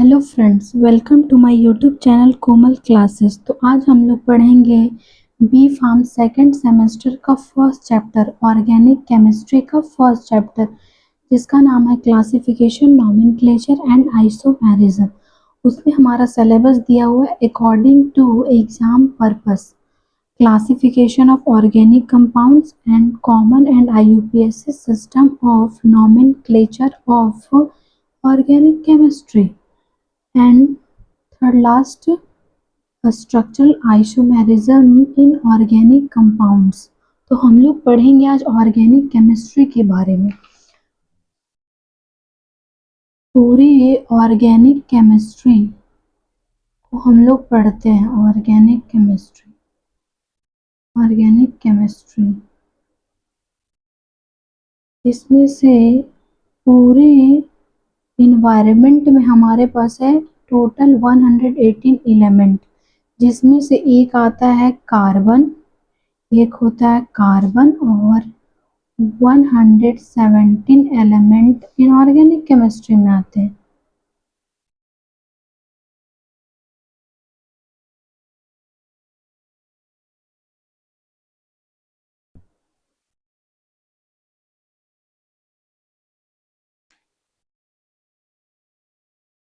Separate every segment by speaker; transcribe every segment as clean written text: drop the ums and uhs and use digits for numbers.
Speaker 1: Hello friends, welcome to my YouTube channel Komal classes. तो आज हम लोग पढ़ेंगे बी फार्म सेकंड सेमेस्टर का फर्स्ट चैप्टर ऑर्गेनिक केमिस्ट्री का फर्स्ट चैप्टर, जिसका नाम है क्लासिफिकेशन, नॉमेनक्लेचर एंड आइसोमेरिज्म। उसमें हमारा सिलेबस दिया हुआ है according to exam purpose, classification of organic compounds and common and IUPAC system of nomenclature of organic chemistry, and third last, a structural isomerism in organic compounds। तो हम लोग पढ़ेंगे आज ऑर्गेनिक केमिस्ट्री के बारे में। पूरी ऑर्गेनिक केमिस्ट्री को हम लोग पढ़ते हैं। ऑर्गेनिक केमिस्ट्री इसमें से पूरे इन्वायरमेंट में हमारे पास है टोटल 118 एलिमेंट, जिसमें से एक आता है कार्बन, एक होता है कार्बन, और 117 एलिमेंट इनऑर्गेनिक केमिस्ट्री में आते हैं।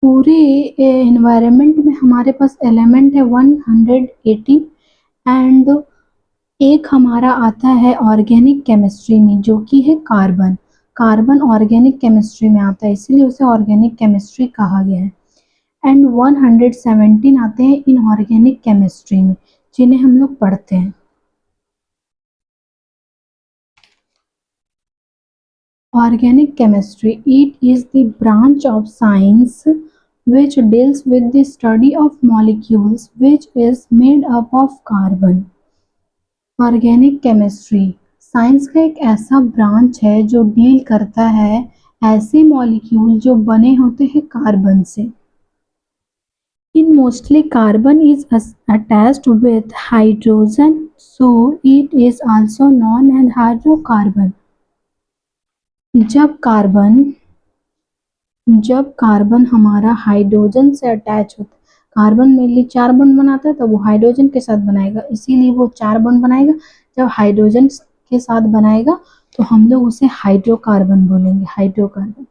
Speaker 1: पूरे एनवायरनमेंट में हमारे पास एलिमेंट है 180, एंड एक हमारा आता है ऑर्गेनिक केमिस्ट्री में, जो कि है कार्बन। कार्बन ऑर्गेनिक केमिस्ट्री में आता है, इसीलिए उसे ऑर्गेनिक केमिस्ट्री कहा गया है। एंड 117 आते हैं इनऑर्गेनिक केमिस्ट्री में, जिन्हें हम लोग पढ़ते हैं। Organic chemistry, it is the branch of science which deals with the study of molecules which is made up of carbon। Organic chemistry science का एक ऐसा ब्रांच है जो डील करता है ऐसे मॉलिक्यूल जो बने होते हैं कार्बन से। In mostly carbon is attached with hydrogen, so it is also known as hydrocarbon। जब कार्बन हमारा हाइड्रोजन से अटैच होता है, कार्बन मेनली 4 बॉन्ड बनाता है, तो वो हाइड्रोजन के साथ बनाएगा, इसीलिए वो 4 बॉन्ड बनाएगा। जब हाइड्रोजन के साथ बनाएगा तो हम लोग उसे हाइड्रोकार्बन बोलेंगे। Hydrocarbon,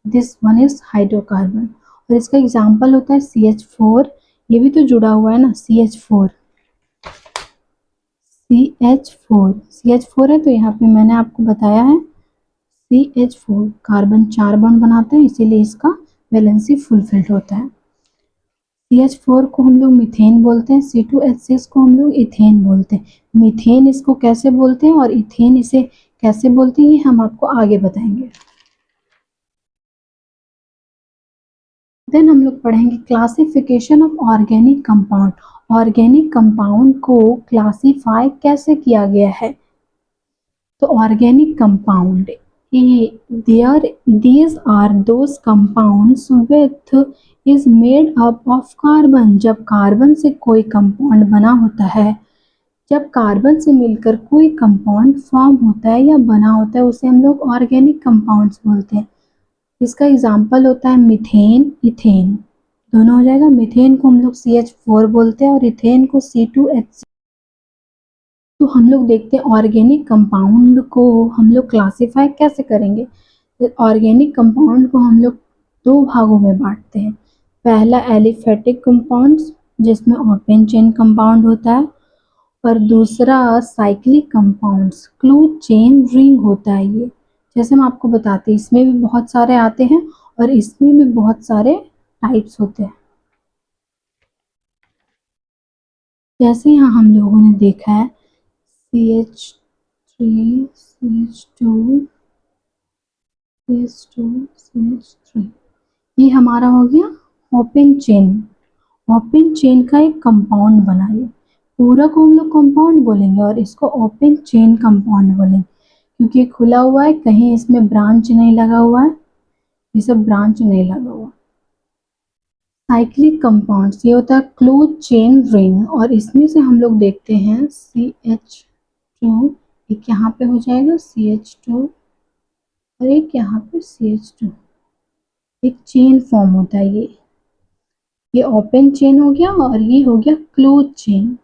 Speaker 1: this one is hydrocarbon. और इसका एग्जाम्पल होता है CH4। ये भी तो जुड़ा हुआ है ना, CH4 है, तो यहाँ पे मैंने आपको बताया है CH4 कार्बन 4 बॉन्ड बनाते हैं, इसीलिए इसका वैलेंसी फुलफिल्ड होता है। CH4 को हम लोग मीथेन बोलते हैं, C2H6 को हम लोग इथेन बोलते हैं। मीथेन इसको कैसे बोलते हैं और इथेन इसे कैसे बोलते हैं, ये हम आपको आगे बताएंगे। देन हम लोग पढ़ेंगे classification of organic compound. Organic compound को क्लासिफाई कैसे किया गया है। तो organic compound, these are those compounds with is made up of carbon। जब कार्बन से कोई कंपाउंड बना होता है, जब कार्बन से मिलकर कोई कंपाउंड फॉर्म होता है या बना होता है, उसे हम लोग ऑर्गेनिक कंपाउंड्स बोलते हैं। इसका एग्जाम्पल होता है मीथेन, इथेन, दोनों हो जाएगा। मीथेन को हम लोग CH4 बोलते हैं और इथेन को C2H6। तो हम लोग देखते हैं ऑर्गेनिक कंपाउंड को हम लोग क्लासिफाई कैसे करेंगे। ऑर्गेनिक कंपाउंड को हम लोग 2 भागों में बांटते हैं। पहला एलिफेटिक कंपाउंड्स, जिसमें ओपन चेन कंपाउंड होता है, और दूसरा cyclic compounds, close chain ring होता है। ये जैसे हम आपको बताते हैं, इसमें भी बहुत सारे आते हैं और इसमें भी बहुत सारे टाइप्स होते हैं। जैसे यहाँ हम लोगों ने देखा है CH3, CH2, CH2, CH3, ये हमारा हो गया ओपन चेन। ओपन चेन का एक कंपाउंड बना, ये पूरा को हम लोग कंपाउंड बोलेंगे और इसको ओपन चेन कंपाउंड बोलेंगे, क्योंकि ये खुला हुआ है, कहीं इसमें ब्रांच नहीं लगा हुआ है, ये सब ब्रांच नहीं लगा हुआ। साइक्लिक कंपाउंड्स, ये होता है क्लोज चेन रिंग, और इसमें से हम लोग देखते हैं CH2, एक यहाँ पे हो जाएगा CH2 और एक यहाँ पे CH2, एक चेन फॉर्म होता है ये। ये ओपन चेन हो गया और ये हो गया क्लोज चेन,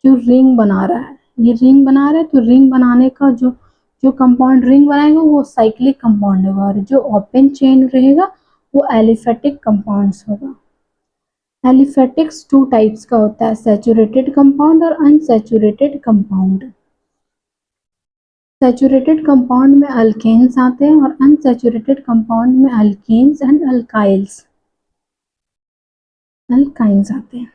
Speaker 1: जो रिंग बना रहा है। ये रिंग बना रहा है, तो रिंग बनाने का जो जो कंपाउंड रिंग बनाएगा वो साइक्लिक कंपाउंड होगा, और जो ओपन चेन रहेगा वो एलिफेटिक कंपाउंड्स होगा। एलिफेटिक्स टू टाइप्स का होता है, सैचुरेटेड कंपाउंड और अनसैचुरेटेड कंपाउंड। सैचुरेटेड कंपाउंड में अल्केन्स आते हैं और अनसैचुरेटेड कंपाउंड में अल्कीन्स एंड अल्काइंस आते हैं।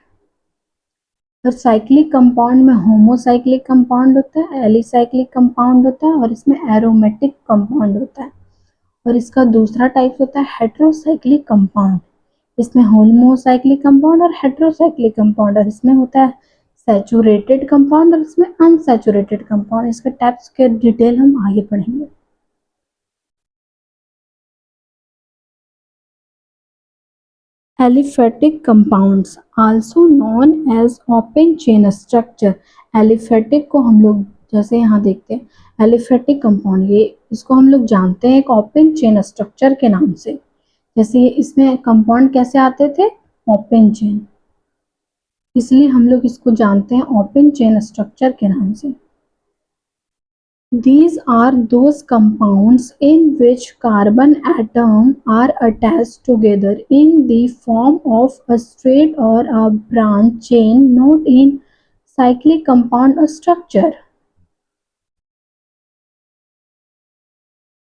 Speaker 1: और साइक्लिक कंपाउंड में होमोसाइक्लिक कंपाउंड होता है, एलिसाइक्लिक कंपाउंड होता है, और इसमें एरोमेटिक कंपाउंड होता है। और इसका दूसरा टाइप होता है हेटेरोसाइक्लिक कंपाउंड। इसमें होमोसाइक्लिक कंपाउंड और हेटेरोसाइक्लिक कंपाउंड, और इसमें होता है सैचुरेटेड कंपाउंड और इसमें अनसैचुरेटेड कंपाउंड। इसके टाइप्स के डिटेल हम आगे पढ़ेंगे। Aliphatic compounds also known as open chain structure। Aliphatic को हम लोग जैसे यहाँ देखते हैं एलिफेटिक कंपाउंड, ये इसको हम लोग जानते हैं एक ओपन चेन स्ट्रक्चर के नाम से। जैसे इसमें कंपाउंड कैसे आते थे, ओपन चेन, इसलिए हम लोग इसको जानते हैं ओपन चेन स्ट्रक्चर के नाम से। These are those compounds in which carbon atoms are attached together in the form of a straight or a branch chain, not in cyclic compound structure।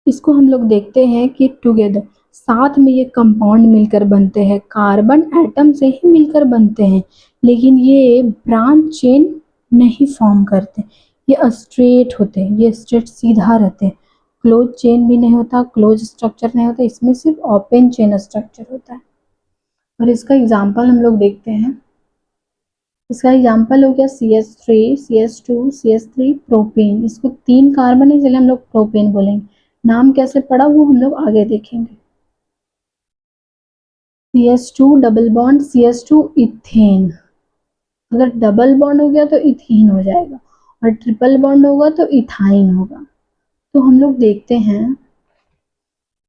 Speaker 1: इसको हम लोग देखते हैं कि टुगेदर, साथ में ये कंपाउंड मिलकर बनते हैं, कार्बन एटम से ही मिलकर बनते हैं, लेकिन ये ब्रांच चेन नहीं फॉर्म करते। ये स्ट्रेट होते हैं, ये स्ट्रेट सीधा रहते हैं। क्लोज चेन भी नहीं होता, क्लोज स्ट्रक्चर नहीं होता, इसमें सिर्फ ओपन चेन स्ट्रक्चर होता है। और इसका एग्जाम्पल हम लोग देखते हैं। इसका एग्जाम्पल हो गया CH3, CH2, CH3, प्रोपेन। इसको 3 कार्बन है इसलिए हम लोग प्रोपेन बोलेंगे। नाम कैसे पड़ा वो हम लोग आगे देखेंगे। CH2 double bond, CH2 ethane. अगर डबल बॉन्ड हो गया तो इथीन हो जाएगा, और ट्रिपल बॉन्ड होगा तो इथाइन होगा। तो हम लोग देखते हैं,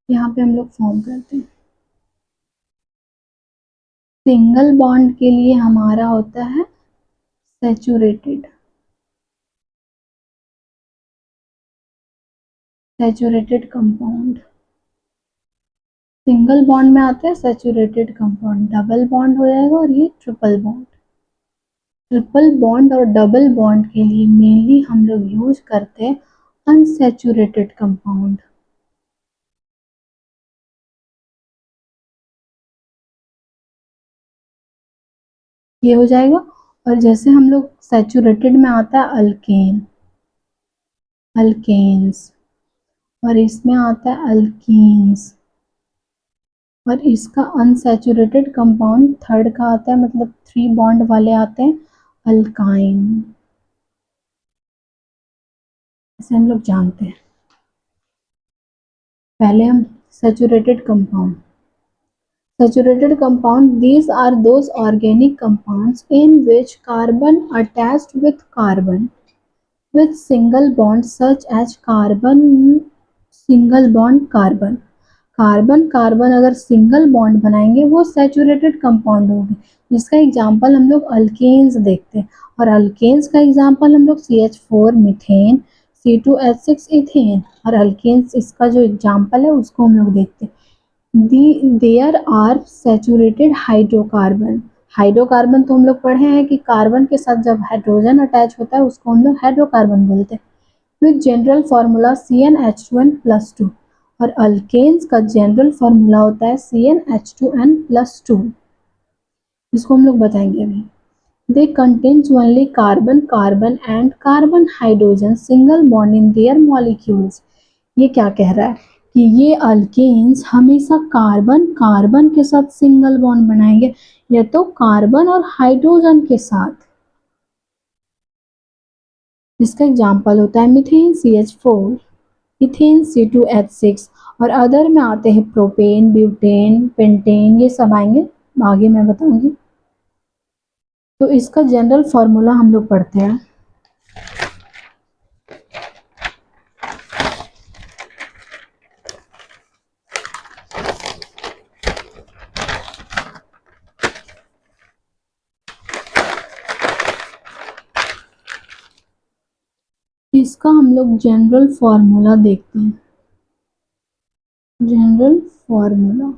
Speaker 1: यहाँ पे हम लोग फॉर्म करते हैं। सिंगल बॉन्ड के लिए हमारा होता है सैचुरेटेड कंपाउंड। सिंगल बॉन्ड में आता है सैचुरेटेड कंपाउंड, डबल बॉन्ड हो जाएगा और ये ट्रिपल बॉन्ड। ट्रिपल बॉन्ड और डबल बॉन्ड के लिए मेनली हम लोग यूज करते हैं अनसैचुरेटेड कंपाउंड। ये हो जाएगा। और जैसे हम लोग सैचुरेटेड में आता है अल्केन्स, और इसमें आता है अल्कीन्स, और इसका अनसैचुरेटेड कंपाउंड थर्ड का आता है, मतलब 3 बॉन्ड वाले आते हैं, अल्काइन। इसे हम लोग जानते हैं। पहले हम saturated compound. Saturated compound, these are those organic compounds in which carbon attached with carbon with single bonds such as carbon single bond carbon। Carbon carbon अगर सिंगल बॉन्ड बनाएंगे वो सैचुरेटेड कंपाउंड होगी, जिसका एग्जांपल हम लोग alkanes देखते हैं। और अल्केन्स का एग्जांपल हम लोग CH4 मीथेन, C2H6 इथेन, और अल्केन्स इसका जो एग्जांपल है उसको हम लोग देखते हैं। There are saturated hydrocarbon. Hydrocarbon तो हम लोग पढ़े हैं कि कार्बन के साथ जब हाइड्रोजन अटैच होता है उसको हम लोग हाइड्रोकार्बन बोलते हैं, विद जनरल फार्मूला CnH2n+2। और अल्केन्स का जनरल फार्मूला होता है CnH2n+2। इसको हम लोग बताएंगे अभी। They contains only carbon carbon and carbon hydrogen single bond in their molecules. ये क्या कह रहा है कि ये अल्केन्स हमेशा कार्बन कार्बन के साथ सिंगल बॉन्ड बनाएंगे, या तो कार्बन और हाइड्रोजन के साथ। इसका एग्जाम्पल होता है मीथेन CH4, इथेन C2H6, और अदर में आते हैं प्रोपेन, ब्यूटेन, पेंटेन, ये सब आएंगे आगे मैं बताऊंगी। तो इसका जनरल फार्मूला हम लोग पढ़ते हैं। इसका हम लोग जनरल फॉर्मूला देखते हैं। जनरल फॉर्मूला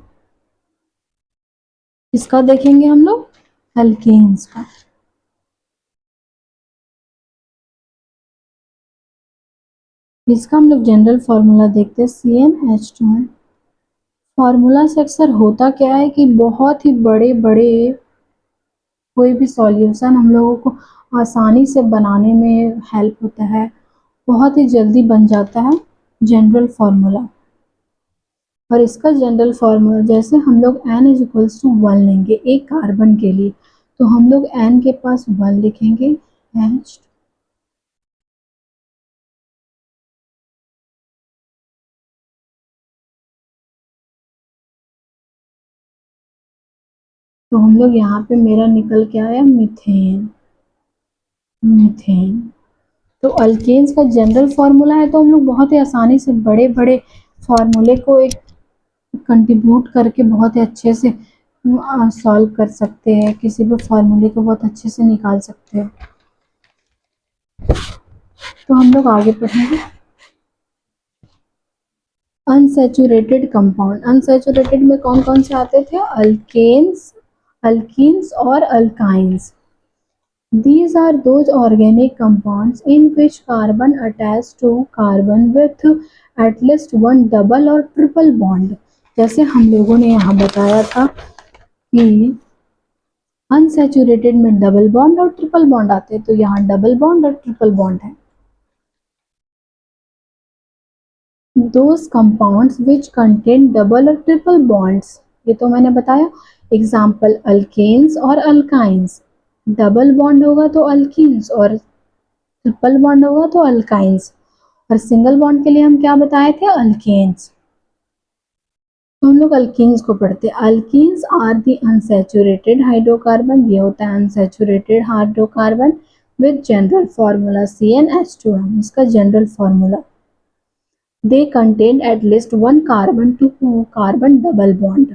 Speaker 1: इसका देखेंगे हम लोग एल्केन्स का। इसका हम लोग जनरल फॉर्मूला देखते हैं CnH2n। फॉर्मूला से अक्सर होता क्या है कि बहुत ही बड़े बड़े कोई भी सॉल्यूशन हम लोगों को आसानी से बनाने में हेल्प होता है, बहुत ही जल्दी बन जाता है जनरल फार्मूला। और इसका जनरल फार्मूला जैसे हम लोग n इज इक्वल्स टू 1 लेंगे एक कार्बन के लिए, तो हम लोग n के पास 1 लिखेंगे H, तो हम लोग यहाँ पे मेरा निकल के आया मीथेन। मीथेन तो अल्केन्स का जनरल फार्मूला है, तो हम लोग बहुत ही आसानी से बड़े बड़े फार्मूले को एक कंट्रीब्यूट करके बहुत ही अच्छे से सॉल्व कर सकते हैं, किसी भी फार्मूले को बहुत अच्छे से निकाल सकते हैं। तो हम लोग आगे पढ़ेंगे अनसैचुरेटेड कंपाउंड। अनसैचुरेटेड में कौन कौन से आते थे? अल्केन्स, अल्कीन्स और alkynes. These are those organic compounds in which carbon attached to carbon with at least one double or triple bond। जैसे हम लोगों ने यहाँ बताया था कि अनसैचुरेटेड में डबल बॉन्ड और ट्रिपल बॉन्ड आते हैं, तो यहाँ डबल बॉन्ड और ट्रिपल बॉन्ड है। Those compounds which contain double और ट्रिपल बॉन्ड्स, ये तो मैंने बताया। एग्जाम्पल अल्केन्स और अल्काइंस। डबल बॉन्ड होगा तो अल्कीन्स और ट्रिपल बॉन्ड होगा तो अल्काइंस। और सिंगल बॉन्ड के लिए हम क्या बताए थे? अल्केन्स। तो हम लोग अल्कीन्स को पढ़ते हैं। Alkenes are the unsaturated hydrocarbon, ये होता है unsaturated hydrocarbon with general formula CnH2n। इसका general formula they contain at least one carbon to carbon double bond.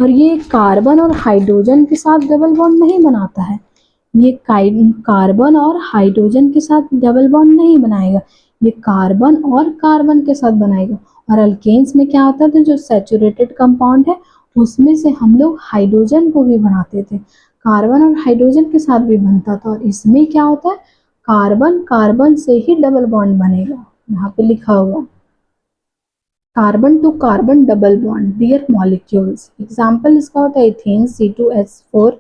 Speaker 1: और ये कार्बन और हाइड्रोजन के साथ डबल बॉन्ड नहीं बनाता है, ये कार्बन और हाइड्रोजन के साथ डबल बॉन्ड नहीं बनाएगा, ये कार्बन और कार्बन के साथ बनाएगा। और अल्केन्स में क्या होता था, जो सैचुरेटेड कंपाउंड है उसमें से हम लोग हाइड्रोजन को भी बनाते थे, कार्बन और हाइड्रोजन के साथ भी बनता था। और इसमें क्या होता है, कार्बन कार्बन से ही डबल बॉन्ड बनेगा, यहाँ पे लिखा हुआ carbon to carbon double bond dear molecules. Example इसका होता है इथेन C2H4।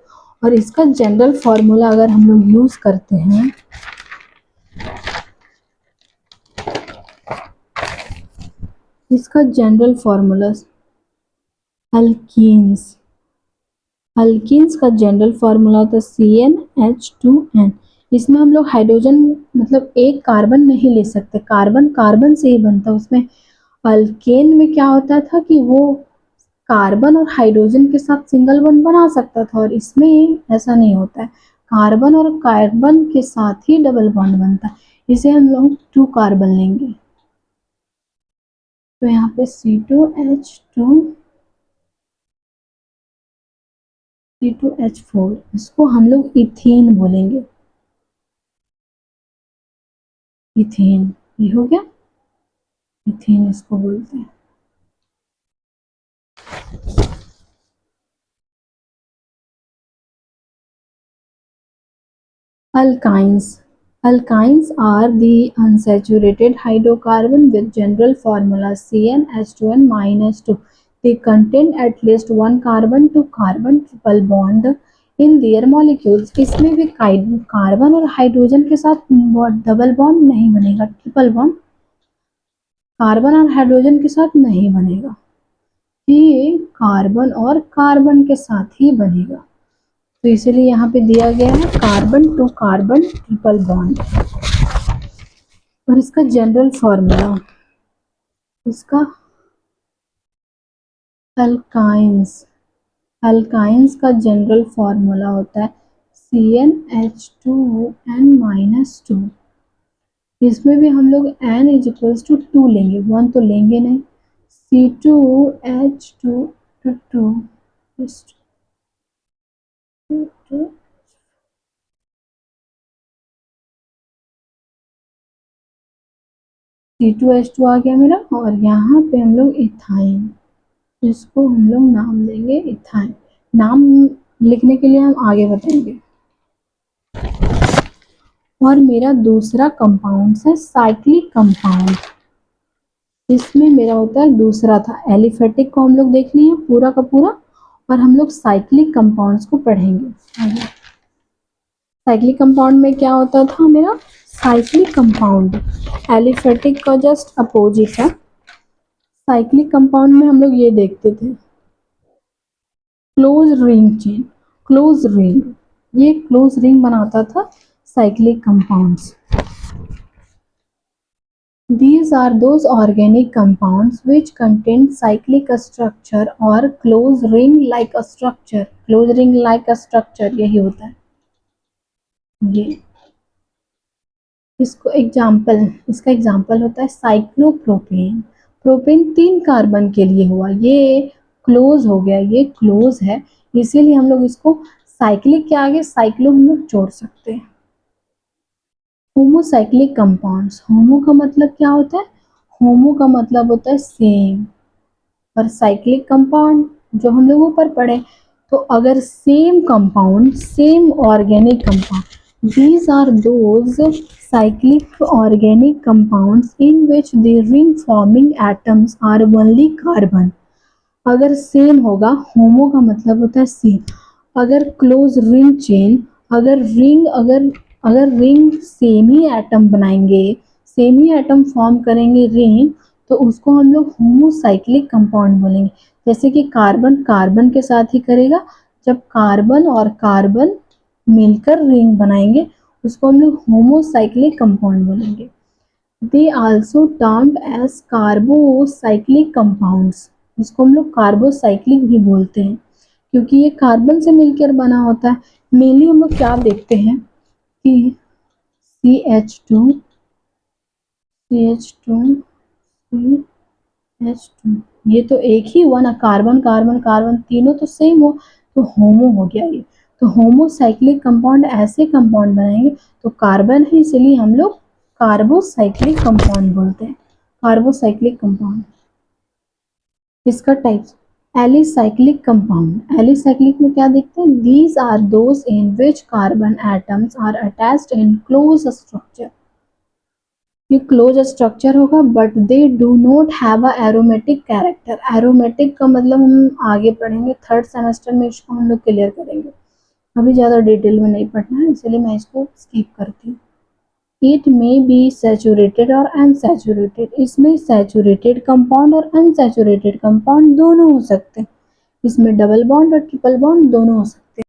Speaker 1: और इसका जनरल फॉर्मूला अगर हम लोग यूज करते हैं, इसका जनरल फॉर्मूला अल्कीन्स, अल्कीन्स का जनरल फार्मूला होता है CnH2n। इसमें हम लोग हाइड्रोजन मतलब एक कार्बन नहीं ले सकते, कार्बन कार्बन से ही बनता है। उसमें अल्केन में क्या होता था कि वो कार्बन और हाइड्रोजन के साथ सिंगल बॉन्ड बना सकता था, और इसमें ऐसा नहीं होता है, कार्बन और कार्बन के साथ ही डबल बॉन्ड बनता है। इसे हम लोग 2 कार्बन लेंगे, तो यहाँ पे C2H4, इसको हम लोग इथेन बोलेंगे, इथेन। ये हो गया, इथेन इसको बोलते हैं। Alkynes, alkynes are the unsaturated hydrocarbon with general formula CnH2n-2। They contain at least one carbon to carbon triple bond in their molecules। इसमें भी कार्बन और हाइड्रोजन के साथ डबल बॉन्ड नहीं बनेगा, ट्रिपल बॉन्ड कार्बन और हाइड्रोजन के साथ नहीं बनेगा, ये कार्बन और कार्बन के साथ ही बनेगा। तो इसीलिए यहाँ पे दिया गया है carbon to carbon triple bond. और इसका जनरल फॉर्मूला, इसका अल्काइंस, अल्काइंस का जनरल फॉर्मूला होता है CnH2n-2। इसमें भी हम लोग n इज इक्वल्स टू 2 लेंगे, 1 तो लेंगे नहीं। C2H2 2 C2H2 आ गया मेरा, और यहाँ पे हम लोग इथाइन, इसको हम लोग नाम देंगे इथाइन। नाम लिखने के लिए हम आगे बताएंगे। और मेरा दूसरा कंपाउंड है साइक्लिक कंपाउंड। इसमें मेरा होता है दूसरा था, एलिफेटिक को हम लोग देख लिए पूरा का पूरा, और हम लोग साइक्लिक कंपाउंड्स को पढ़ेंगे आगे। साइक्लिक कंपाउंड में क्या होता था मेरा, साइक्लिक कंपाउंड एलिफेटिक का जस्ट अपोजिट है। साइक्लिक कंपाउंड में हम लोग ये देखते थे, close ring chain, close ring, ये क्लोज रिंग बनाता था cyclic compounds. These are those organic compounds which contain cyclic structure or close ring like a structure, close ring like a structure यही होता है ये। इसको एग्जाम्पल, इसका एग्जाम्पल होता है साइक्लोप्रोपेन। प्रोपेन 3 कार्बन के लिए हुआ, ये क्लोज हो गया, ये क्लोज है, इसीलिए हम लोग इसको साइक्लिक के आगे साइक्लो हम लोग जोड़ सकते हैं। होमोसाइक्लिक कंपाउंड्स, होमो का मतलब क्या होता है, होमो का मतलब होता है सेम, और साइक्लिक कंपाउंड जो हम लोग ऊपर पढ़े, तो अगर same compound, same organic compound, these are those cyclic organic compounds in which the ring forming atoms are only carbon। अगर सेम होगा, होमो का मतलब होता है सेम, अगर क्लोज रिंग चेन, अगर रिंग, अगर रिंग सेम ही एटम बनाएंगे, सेम ही एटम फॉर्म करेंगे रिंग, तो उसको हम लोग होमोसाइक्लिक कंपाउंड बोलेंगे। जैसे कि कार्बन कार्बन के साथ ही करेगा, जब कार्बन और कार्बन मिलकर रिंग बनाएंगे, उसको हम लोग होमोसाइक्लिक कंपाउंड बोलेंगे। They also termed as carbocyclic compounds, इसको हम लोग कार्बोसाइक्लिक भी बोलते हैं, क्योंकि ये कार्बन से मिलकर बना होता है। मेनली हम लोग क्या देखते हैं कि CH2, CH2, CH2, ये तो एक ही हुआ ना, कार्बन कार्बन कार्बन तीनों तो सेम हो, तो होमो हो गया ये। तो होमोसाइक्लिक कंपाउंड ऐसे कंपाउंड बनाएंगे, तो कार्बन है इसलिए हम लोग कार्बोसाइक्लिक कंपाउंड बोलते हैं, कार्बोसाइक्लिक कंपाउंड। इसका टाइप्स, एलिसाइक्लिक कंपाउंड, एलिसाइक्लिक में क्या देखते हैं, these are those in which carbon atoms are attached in close structure, ये क्लोज स्ट्रक्चर होगा, but they do not have a aromatic character. Aromatic का मतलब हम आगे पढ़ेंगे, थर्ड सेमेस्टर में इसको हम लोग क्लियर करेंगे, अभी ज़्यादा डिटेल में नहीं पढ़ना है, इसलिए मैं इसको स्किप करती हूँ। इट मे बी सैचुरेटेड और अनसैचुरेटेड, इसमें सैचुरेटेड कंपाउंड और अनसैचुरेटेड कंपाउंड दोनों हो सकते हैं, इसमें डबल बॉन्ड और ट्रिपल बॉन्ड दोनों हो सकते हैं,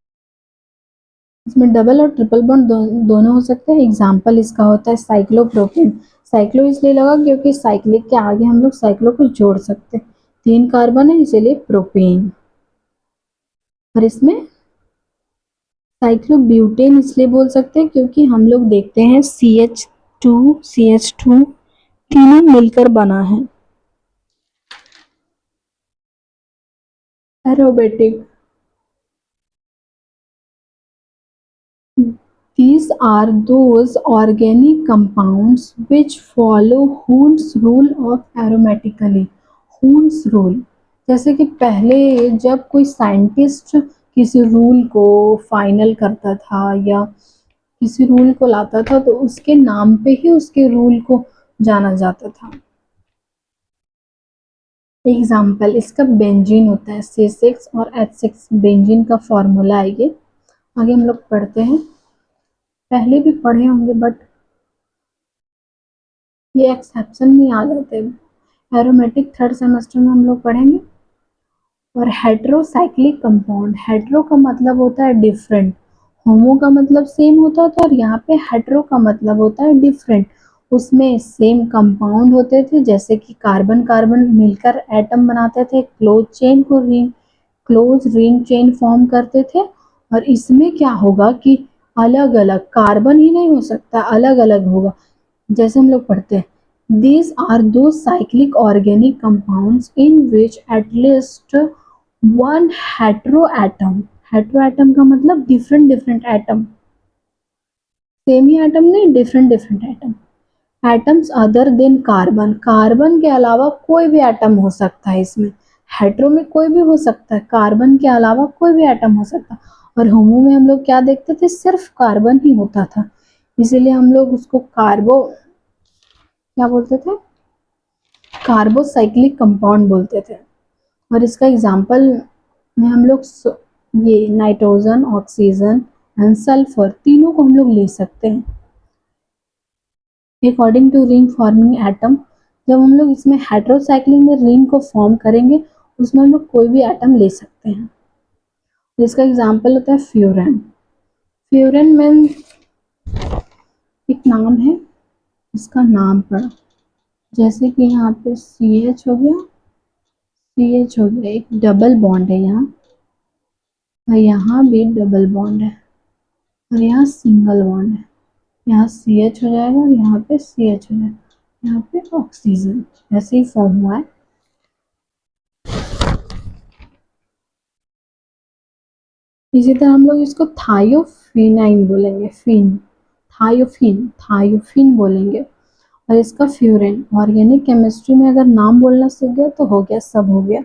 Speaker 1: इसमें डबल और ट्रिपल बॉन्ड दोनों हो सकते हैं। एग्जाम्पल इसका होता है साइक्लोप्रोपेन, साइक्लो इसलिए लगा क्योंकि साइक्लिक के आगे हम लोग साइक्लो को जोड़ सकते हैं, 3 कार्बन है इसीलिए प्रोपेन। और इसमें साइक्लोब्यूटेन इसलिए बोल सकते हैं क्योंकि हम लोग देखते हैं CH2 तीनों मिलकर बना है। Aromatic, these are those organic compounds which follow Hund's rule of aromatically। Hund's rule, जैसे कि पहले जब कोई साइंटिस्ट किसी रूल को फाइनल करता था या किसी रूल को लाता था, तो उसके नाम पे ही उसके रूल को जाना जाता था। एग्जाम्पल इसका बेंजीन होता है, C6 और H6 बेंजीन का फॉर्मूला है ये, आगे हम लोग पढ़ते हैं, पहले भी पढ़े होंगे बट ये एक्सेप्शन में आ जाते हैं। एरोमेटिक थर्ड सेमेस्टर में हम लोग पढ़ेंगे। और हेट्रोसाइक्लिक कंपाउंड, हेट्रो का मतलब होता है डिफरेंट, होमो का मतलब सेम होता था, और यहाँ पे हेट्रो का मतलब होता है डिफरेंट। उसमें सेम कंपाउंड होते थे, जैसे कि कार्बन कार्बन मिलकर एटम बनाते थे, क्लोज चेन को ring, close ring chain form करते थे। और इसमें क्या होगा कि अलग अलग कार्बन ही नहीं हो सकता, अलग अलग होगा, जैसे हम लोग पढ़ते हैं, these are those cyclic organic compounds in which at least one heteroatom, heteroatom का मतलब डिफरेंट डिफरेंट एटम, सेम ही एटम नहीं, different different atom, atoms other than carbon, carbon के अलावा कोई भी एटम हो सकता है इसमें। हेटेरो में कोई भी हो सकता है, कार्बन के अलावा कोई भी एटम हो सकता है। और होमो में हम लोग क्या देखते थे, सिर्फ कार्बन ही होता था, इसीलिए हम लोग उसको कार्बो क्या बोलते थे, कार्बोसाइक्लिक कंपाउंड बोलते थे। और इसका एग्जाम्पल में हम लोग ये नाइट्रोजन, ऑक्सीजन एंड सल्फर तीनों को हम लोग ले सकते हैं। According to ring forming atom, जब हम लोग इसमें हेटेरोसाइक्लिक में रिंग को फॉर्म करेंगे, उसमें हम लोग कोई भी एटम ले सकते हैं। जिसका एग्जाम्पल होता है फ्यूरन। फ्यूरन में एक नाम है, इसका नाम पढ़ो, जैसे कि यहाँ पे CH हो गया, CH हो गया, एक डबल बॉन्ड है यहाँ, और यहाँ भी डबल बॉन्ड है, और यहाँ सिंगल बॉन्ड है। यहाँ CH हो जाएगा और यहाँ पे CH हो जाएगा, यहाँ पे ऑक्सीजन, ऐसे ही फॉर्म हुआ है। इसी तरह हम लोग इसको थायोफिनाइन बोलेंगे, थायोफिन बोलेंगे। और इसका फ्यूरेन, ऑर्गेनिक केमिस्ट्री में अगर नाम बोलना सीख गया तो हो गया, सब हो गया।